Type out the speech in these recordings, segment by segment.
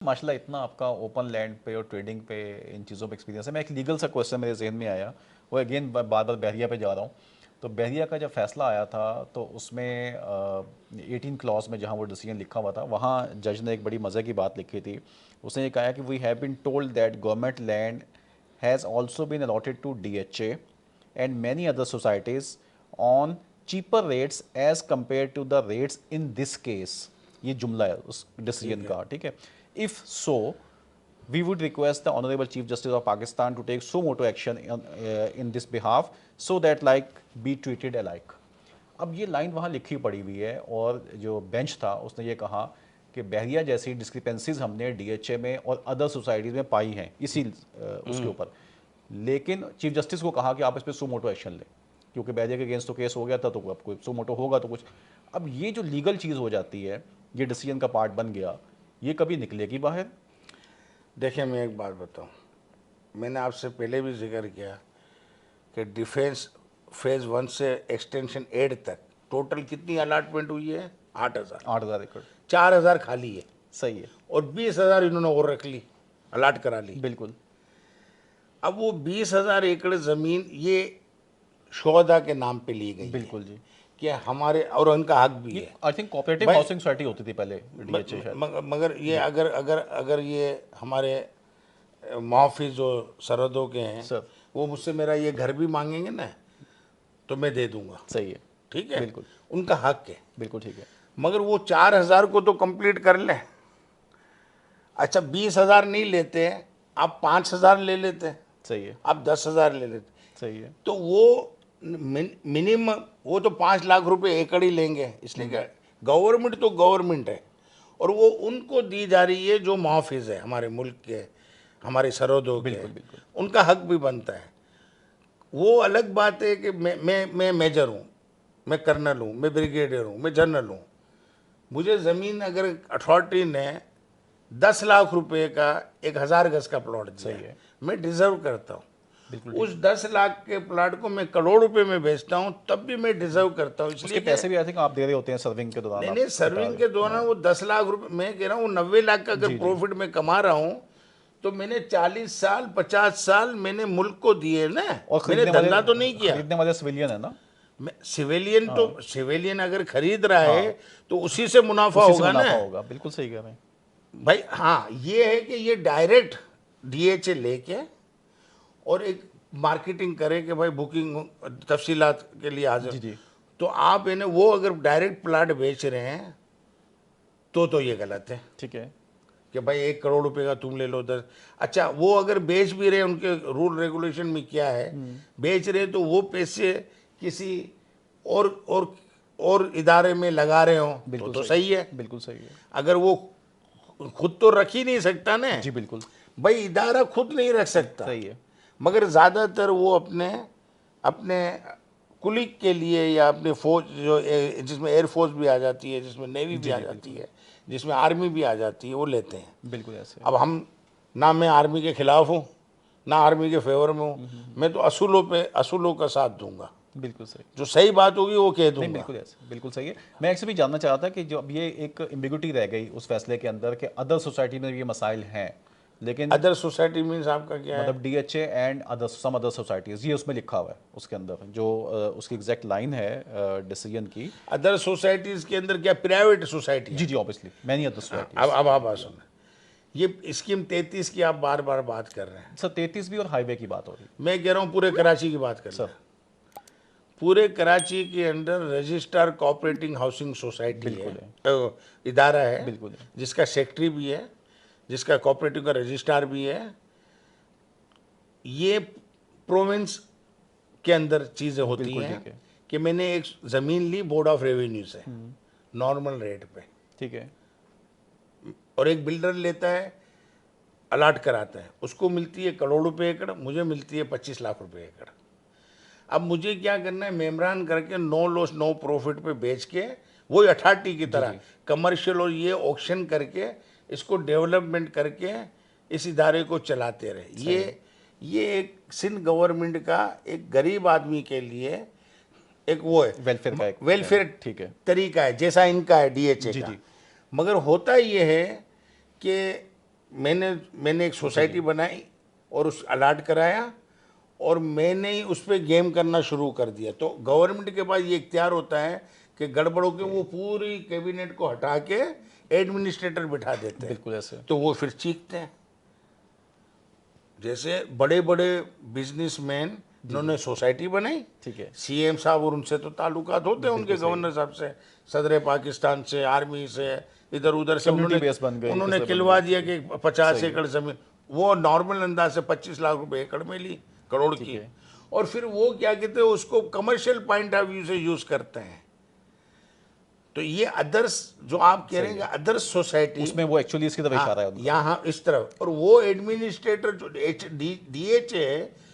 माशाल्लाह इतना आपका ओपन लैंड पे और ट्रेडिंग पे इन चीज़ों पे एक्सपीरियंस है। मैं एक लीगल सा क्वेश्चन मेरे जहन में आया, वो अगेन बार बार बहरिया पे जा रहा हूँ। तो बहरिया का जब फैसला आया था तो उसमें 18 क्लॉज में जहाँ वो डिसीजन लिखा हुआ था, वहाँ जज ने एक बड़ी मज़े की बात लिखी थी। उसने ये कहा कि we have been told that government land has also been allotted to DHA and many other societies on cheaper rates as compared to the rates in this case। ये जुमला है उस डिसीजन का, ठीक है। If so we would request the honorable chief justice of Pakistan to take suo motu action in this behalf so that like be treated alike। अब ये line वहाँ लिखी पड़ी हुई है और जो बेंच था उसने ये कहा कि बहरिया जैसी डिस्क्रिपेंसीज हमने DHA में और अदर सोसाइटीज़ में पाई हैं इसी उसके ऊपर, लेकिन चीफ जस्टिस को कहा कि आप इस पर सो मोटो एक्शन लें, क्योंकि बहरिया के अगेंस्ट तो केस हो गया था, तो अब कोई सो मोटो होगा तो कुछ। अब ये जो लीगल चीज़ हो जाती है, ये डिसीजन का पार्ट बन गया, ये कभी निकलेगी बाहर? देखिए मैं एक बात बताऊं, मैंने आपसे पहले भी जिक्र किया कि डिफेंस फेज़ 1 से एक्सटेंशन 8 तक टोटल कितनी अलाटमेंट हुई है? 8,000। 8,000 एकड़ 4,000 खाली है सही है, और 20,000 इन्होंने और रख ली, अलाट करा ली। बिल्कुल अब वो 20,000 एकड़ ज़मीन ये शोहदा के नाम पे ली गई बिल्कुल जी। कि हमारे, और उनका हक भी है। आई थिंक कोऑपरेटिव भाई- हाउसिंग सोसाइटी होती थी पहले DHA शायद। मगर ये अगर अगर अगर ये हमारे मुहाफिज जो सरहदों के हैं, सर वो मुझसे मेरा ये घर भी मांगेंगे ना तो मैं दे दूंगा, सही है, ठीक है, बिल्कुल उनका हक है। बिल्कुल ठीक है, मगर वो 4,000 को तो कंप्लीट कर लें। अच्छा 20,000 नहीं लेते, आप 5,000 ले लेते, सही है, आप 10,000 ले लेते, सही है, तो वो मिनिमम वो तो 5 लाख रुपए एकड़ ही लेंगे। इसलिए क्या, गवर्नमेंट तो गवर्नमेंट है और वो उनको दी जा रही है जो मुहाफिज है हमारे मुल्क के, हमारे सरहदों के, बिल्कुल बिल्कुल उनका हक भी बनता है। वो अलग बात है कि मैं मेजर हूँ, मैं कर्नल हूँ, मैं ब्रिगेडियर हूँ, मैं जनरल हूँ, मुझे ज़मीन अगर अथॉरिटी ने 10 लाख रुपए का 1,000 गज का प्लॉट दिया है, मैं डिजर्व करता हूँ। उस 10 लाख के प्लॉट को मैं करोड़ रुपए में बेचता हूँ, तब भी मैं डिजर्व करता हूँ। उसके इसलिए पैसे भी आई थिंक आप दे रहे होते हैं सर्विंग के दौरान। नहीं, सर्विंग के दौरान वो 10 लाख रुपए, मैं कह रहा हूँ 90 लाख का अगर प्रॉफिट में कमा रहा हूँ तो मैंने 40 साल 50 साल मैंने मुल्क को दिए ना, और मैंने धंधा तो नहीं किया। खरीदने वाले सिविलियन है ना, सिविलियन तो सिविलियन अगर खरीद रहा है तो उसी से मुनाफा होगा ना, होगा, बिल्कुल सही कह रहे हैं भाई। हाँ ये है कि ये डायरेक्ट DHA लेके और एक मार्केटिंग करें कि भाई बुकिंग तफसीलात के लिए हाजिर, जी जी, तो आप इन्हें वो अगर डायरेक्ट प्लाट बेच रहे हैं तो ये गलत है ठीक है, कि भाई 1 करोड़ रुपए का तुम ले लो 10। अच्छा वो अगर बेच भी रहे, उनके रूल रेगुलेशन में क्या है, बेच रहे तो वो पैसे किसी और इदारे में लगा रहे हो तो सही है। बिल्कुल सही है, अगर वो खुद तो रख ही नहीं सकता ना, जी बिल्कुल भाई इदारा खुद नहीं रख सकता, सही है, मगर ज़्यादातर वो अपने कुलिक के लिए या अपने फौज जो जिसमें एयरफोर्स भी आ जाती है, जिसमें नेवी भी आ जाती है, जिसमें आर्मी भी आ जाती है, वो लेते हैं। बिल्कुल ऐसे। अब हम ना, मैं आर्मी के खिलाफ हूँ ना आर्मी के फेवर में हूँ, मैं तो असूलों का साथ दूंगा, बिल्कुल सही, जो सही बात होगी वो कह नहीं दूंगा। बिल्कुल ऐसे, बिल्कुल सही है। मैं एक्चुअली जानना चाह रहा था कि जो अब ये एक एम्बिग्यूटी रह गई उस फैसले के अंदर कि अदर सोसाइटी में ये मसाइल हैं, लेकिन अदर सोसाइटी मीन्स आपका क्या है? मतलब DHA and other some other societies, ये उसमें लिखा हुआ है उसके अंदर, जो उसकी एग्जैक्ट लाइन है डिसीजन की। अदर सोसाइटीज के अंदर क्या, प्राइवेट सोसाइटी? जी जी, ऑब्वियसली मैनी अदर सोसाइटीज। अब आप बात सुन, ये स्कीम 33 की आप बार बार बात कर रहे हैं। सर 33 भी और हाईवे की बात हो रही मैं कह रहा हूँ पूरे कराची की बात कर रहे सर, हैं। पूरे कराची के अंदर रजिस्ट्रार कोऑपरेटिंग हाउसिंग सोसाइटी है, इदारा है, बिल्कुल है, जिसका सेक्रेटरी भी है, जिसका कोऑपरेटिव का रजिस्ट्रार भी है। ये प्रोविंस के अंदर चीज़ें होती हैं ठीक है, कि मैंने एक ज़मीन ली बोर्ड ऑफ रेवेन्यू से नॉर्मल रेट पे, ठीक है, और एक बिल्डर लेता है, अलाट कराता है, उसको मिलती है करोड़ रुपए एकड़, मुझे मिलती है 25 लाख रुपए एकड़। अब मुझे क्या करना है, मेमरान करके नो लॉस नो प्रॉफिट पे बेच के, वही अथॉरिटी की तरह कमर्शियल और ये ऑक्शन करके इसको डेवलपमेंट करके इस इदारे को चलाते रहे। ये एक सिंध गवर्नमेंट का एक गरीब आदमी के लिए एक वो है वेलफेयर का एक वेलफेयर ठीक है, तरीका है, जैसा इनका है DHA का। मगर होता ये है कि मैंने एक सोसाइटी बनाई और उस अलाट कराया और मैंने ही उस पर गेम करना शुरू कर दिया। तो गवर्नमेंट के पास ये इख्तियार होता है कि गड़बड़ों के वो पूरी कैबिनेट को हटा के एडमिनिस्ट्रेटर बिठा देते हैं। बिल्कुल ऐसे। तो वो फिर चीखते हैं। जैसे बड़े बड़े बिजनेसमैन उन्होंने सोसाइटी बनाई, ठीक है। सीएम साहब और उनसे तो ताल्लुकात होते हैं, उनके गवर्नर साहब से, सदर पाकिस्तान से, आर्मी से, इधर उधर से Community base बन गई, उन्होंने किसी बन खिलवा गई। दिया कि 50 एकड़ जमीन, वो नॉर्मल अंदाज से 25 लाख रुपए एकड़ में ली, करोड़ की। है। और फिर वो क्या कहते हैं, उसको कमर्शियल पॉइंट ऑफ व्यू से यूज करते हैं। तो ये अदर्स जो आप कह रहे हैं, अदर्स सोसाइटी, उसमें वो एक्चुअली इसकी तरफ इशारा है उनका। यहाँ इस तरफ, और वो एडमिनिस्ट्रेटर जो डीएच है,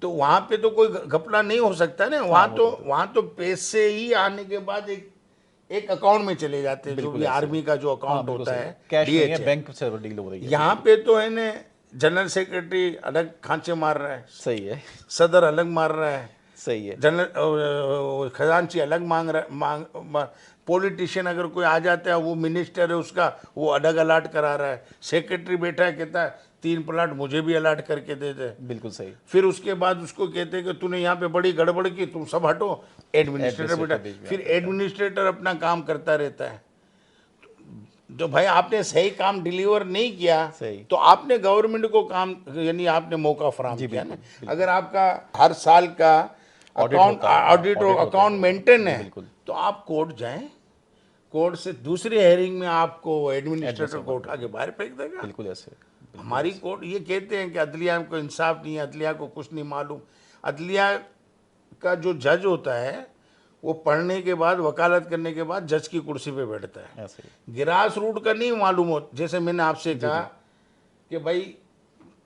तो वहाँ पे तो कोई घपला नहीं हो सकता ना। वहाँ तो पैसे ही आने के बाद एक अकाउंट में चले जाते हैं, जो भी आर्मी का जो अकाउंट होता है, कैश नहीं है, DH बैंक से डील हो रही है। यहाँ पे तो है ना, जनरल सेक्रेटरी अलग खांचे मार रहा है, सही है, सदर अलग मार रहा है, सही है। जनरल खजांची अलग मांग रहा, पॉलिटिशियन अगर कोई आ जाता है, वो मिनिस्टर है उसका, वो अलग अलाट करा रहा है, सेक्रेटरी बैठा है कहता है 3 प्लाट मुझे भी अलाट करके दे दे। बिल्कुल सही। फिर उसके बाद उसको कहते हैं कि तूने यहाँ पे बड़ी गड़बड़ की, तुम सब हटो, एडमिनिस्ट्रेटर बैठा, फिर एडमिनिस्ट्रेटर अपना काम करता रहता है। तो भाई आपने सही काम डिलीवर नहीं किया, तो आपने गवर्नमेंट को काम, यानी आपने मौका फराहम किया ना। अगर आपका हर साल का अकाउंट ऑडिट और अकाउंट मेंटेन है, तो आप कोर्ट जाएं, कोर्ट से दूसरी हेयरिंग में आपको एडमिनिस्ट्रेटर को उठा के बाहर फेंक देगा। बिल्कुल ऐसे। हमारी कोर्ट ये कहते हैं कि अदलिया को इंसाफ नहीं है, अदलिया को कुछ नहीं मालूम। अदलिया का जो जज होता है, वो पढ़ने के बाद, वकालत करने के बाद जज की कुर्सी पे बैठता है, ग्रास रूट का नहीं मालूम हो। जैसे मैंने आपसे कहा कि भाई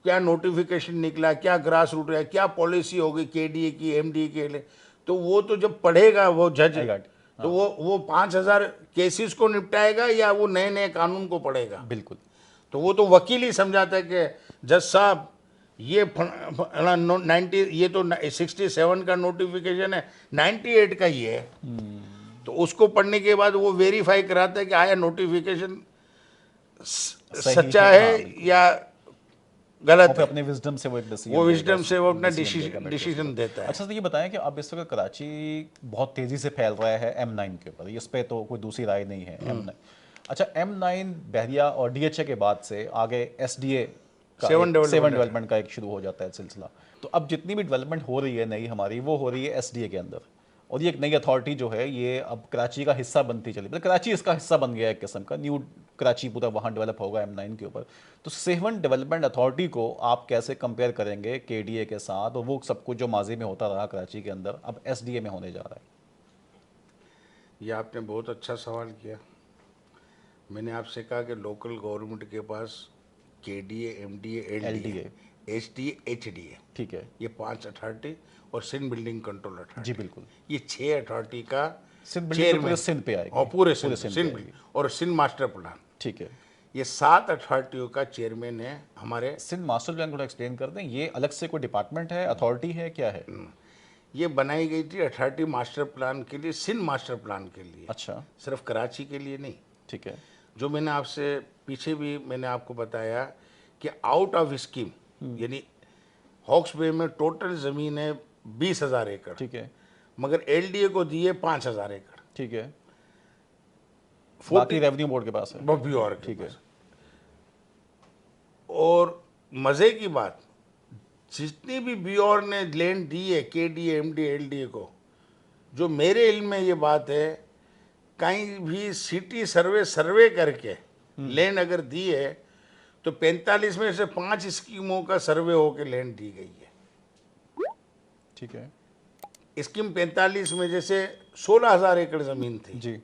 क्या नोटिफिकेशन निकला, क्या ग्रास रूट है, क्या पॉलिसी होगी केडीए की, एमडीए के लिए, तो वो तो जब पढ़ेगा वो जज, तो वो 5000 केसेस को निपटाएगा या वो नए नए कानून को पढ़ेगा। बिल्कुल। तो वो तो वकील ही समझाता है कि जज साहब ये 90, ये तो 67 का नोटिफिकेशन है, 98 का ही है। तो उसको पढ़ने के बाद वो वेरीफाई कराता है कि आया नोटिफिकेशन सच्चा है या गलत है। अपने विजडम से वो एक डिसीजन, वो विजडम से वो अपना डिसीजन देता है। अच्छा, तो ये बताएं कि अब इस वक्त कराची बहुत तेजी से फैल रहा है M9 के ऊपर, इस पे तो कोई दूसरी राय नहीं है। M9, अच्छा, M9 बहरिया और DHA के बाद से आगे SDA का 7 डेवलपमेंट का एक शुरू हो जाता है सिलसिला। तो अब जितनी भी डेवलपमेंट हो रही है नई हमारी, वो हो रही है SDA के अंदर, और ये एक नई अथॉरिटी जो है ये अब कराची का हिस्सा बनती चली, मतलब कराची इसका हिस्सा बन गया है एक किस्म का, न्यू कराची पूरा वहाँ डेवलप होगा M9 के ऊपर। तो 7 डेवलपमेंट अथॉरिटी को आप कैसे कंपेयर करेंगे KDA के साथ, और वो सब कुछ जो माजी में होता रहा कराची के अंदर अब SDA में होने जा रहा है? ये आपने बहुत अच्छा सवाल किया। मैंने आपसे कहा कि लोकल गवर्नमेंट के पास KDA, MDA, LDA, SDA, HDA, ठीक है, ये 5 अथॉरिटी और सिंध बिल्डिंग कंट्रोल अथॉरिटी, जी बिल्कुल, ये 6 अथॉरिटी का चेयरमैन सिंध पे आएगा, और पूरे सिंध और सिंध मास्टर प्लान, ठीक है, ये 7 अथॉरिटियों का चेयरमैन है हमारे। सिंध मास्टर प्लान को एक्सप्लेन कर दें, ये अलग से कोई डिपार्टमेंट है, अथॉरिटी है, क्या है? ये बनाई गई थी अथॉरिटी मास्टर प्लान के लिए, सिंध मास्टर प्लान के लिए। अच्छा, सिर्फ कराची के लिए नहीं, ठीक है। जो मैंने आपसे पीछे भी मैंने आपको बताया कि आउट ऑफ स्कीम, यानी हॉक्स बे में टोटल ज़मीन है 20,000 एकड़, ठीक है, मगर LDA को दिए 5,000 एकड़, ठीक है, बाकी रेवेन्यू बोर्ड के पास है, BOR, ठीक है। और मज़े की बात, जितनी भी BOR ने लैंड दी है KDA, MDA, LDA को, जो मेरे इल्म में ये बात है, कहीं भी सिटी सर्वे करके लैंड अगर दी है तो 45 में से 5 स्कीमों का सर्वे होकर लैंड दी गई है, ठीक है। स्कीम 45 में जैसे 16,000 एकड़ ज़मीन थी, जी,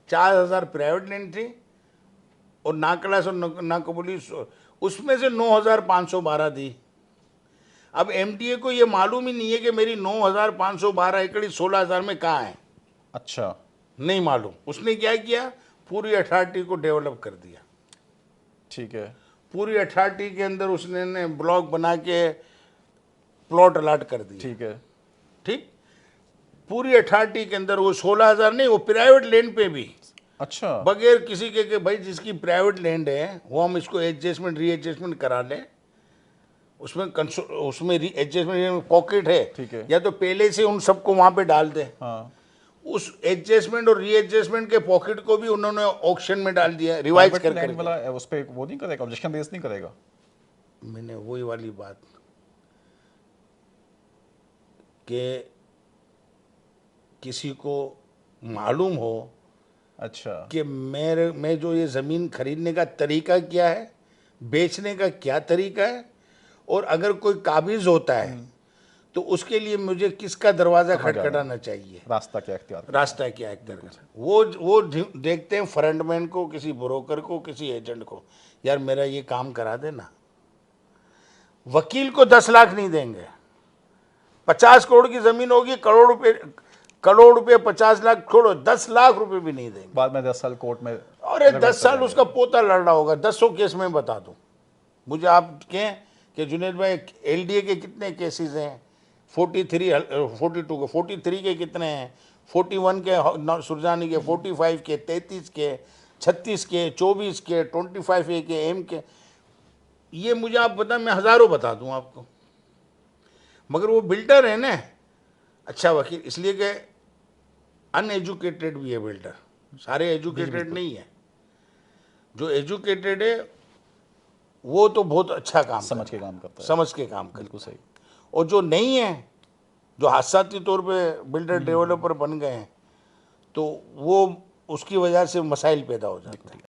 4,000 प्राइवेट लैंड थी और नाकलास और नाकबूली, उसमें से 9,512 दी। अब MDA को ये मालूम ही नहीं है कि मेरी 9,512 एकड़ 16,000 में कहाँ है। अच्छा, नहीं मालूम। उसने क्या किया, पूरी अथॉरिटी को डेवलप कर दिया, ठीक है, पूरी अथॉरिटी के अंदर उसने ब्लॉक बना के प्लॉट अलाट कर दिया, ठीक है, ठीक, पूरी अथॉरिटी के अंदर वो 16,000 नहीं, वो प्राइवेट लैंड पे भी अच्छा, बगैर किसी के भाई जिसकी प्राइवेट लैंड है वो हम इसको एडजस्टमेंट रीएडजस्टमेंट करा लें, उसमें एडजस्टमेंट पॉकेट है, ठीक है। या तो पहले से उन सबको वहां पे डाल दें। हाँ, उस एडजस्टमेंट और रीएडजस्टमेंट के पॉकेट को भी उन्होंने ऑक्शन में डाल दिया, रिवाइज प्राइवेट कर लैंड करके। वाला उस पर वो नहीं करेगा, ऑब्जेक्शन रेज नहीं करेगा? मैंने वही वाली बात कि किसी को मालूम हो अच्छा, कि मैं जो ये ज़मीन खरीदने का तरीका क्या है, बेचने का क्या तरीका है, और अगर कोई काबिज होता है तो उसके लिए मुझे किसका दरवाज़ा कहाँ जाना है? खटखटाना चाहिए, रास्ता क्या इख्तियार करना? रास्ता क्या है करना। वो देखते हैं फ्रंटमैन को, किसी ब्रोकर को, किसी एजेंट को, यार मेरा ये काम करा देना। वकील को 10 लाख नहीं देंगे, 50 करोड़ की ज़मीन होगी, करोड़ रुपए 50 लाख छोड़ो, 10 लाख रुपए भी नहीं देंगे। बाद में 10 साल कोर्ट में और 10 साल उसका पोता लड़ रहा होगा। 10 केस में बता दूं, मुझे आप कहें कि जुनेद भाई एलडीए के कितने केसेस हैं, 43 42 के, 43 के कितने हैं, 41 के सुरजानी के, 45 के, 33 के, 36 के, 24 के, 25 ए के, एम के, ये मुझे आप बता, मैं हज़ारों बता दूं आपको। मगर वो बिल्डर है ना, अच्छा वकील, इसलिए कि अनएजुकेटेड भी है बिल्डर, सारे एजुकेटेड नहीं है। जो एजुकेटेड है वो तो बहुत अच्छा काम समझ के काम करता है। समझ के काम करता बिल्कुल सही। है। और जो नहीं है, जो हादसाती तौर पे बिल्डर डेवलपर बन गए हैं, तो वो उसकी वजह से मसाइल पैदा हो जाते हैं।